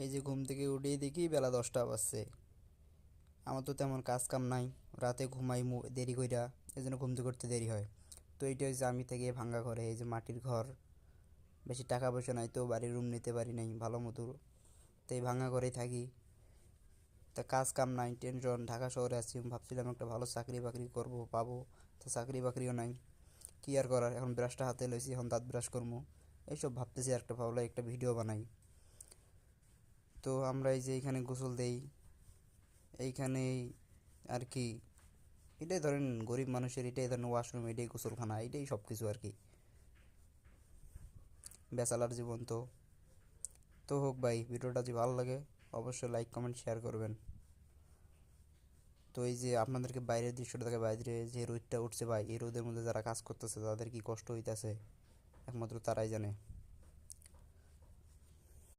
এই যে ঘুম থেকে উঠেই দেখি বেলা 10টা বাজছে। আমার তো তেমন কাজ কাম নাই, রাতে ঘুমাই দেরি কইরা, এই জন্য ঘুম থেকে উঠতে দেরি হয়। তো এইটা হচ্ছে আমি থেকে ভাঙ্গা ঘরে, এই যে মাটির ঘর, বেশি টাকা পয়সা নাই তো বাড়ির রুম নিতে পারি নাই ভালো মতো, তো এই ভাঙ্গা ঘরেই থাকি। তা কাজ কাম নাই, টেনশন, ঢাকা শহরে আছি, ভাবছিলাম একটা ভালো চাকরি বাকরি করবো, পাবো, তো চাকরি বাকরিও নাই। কি আর করার, এখন ব্রাশটা হাতে লইছি, এখন দাঁত ব্রাশ করবো, এইসব ভাবতেছি। আর একটা ভাবলাম একটা ভিডিও বানাই। তো আমরা এই যে এইখানে গোসল দেই, এইখানেই আর কি, এটাই ধরেন গরিব মানুষের, এটাই ধরেন ওয়াশরুম, এটাই গোসলখানা, এটাই সব কিছু আর কি, ব্যাচেলার জীবন তো। তো হোক ভাই, ভিডিওটা যদি ভালো লাগে অবশ্যই লাইক কমেন্ট শেয়ার করবেন। তো এই যে আপনাদেরকে বাইরের দৃশ্যটা দেখে, বাইরে যে রোদটা উঠছে ভাই, এই রোদের মধ্যে যারা কাজ করতেছে তাদের কি কষ্ট হইতেছে একমাত্র তারাই জানে।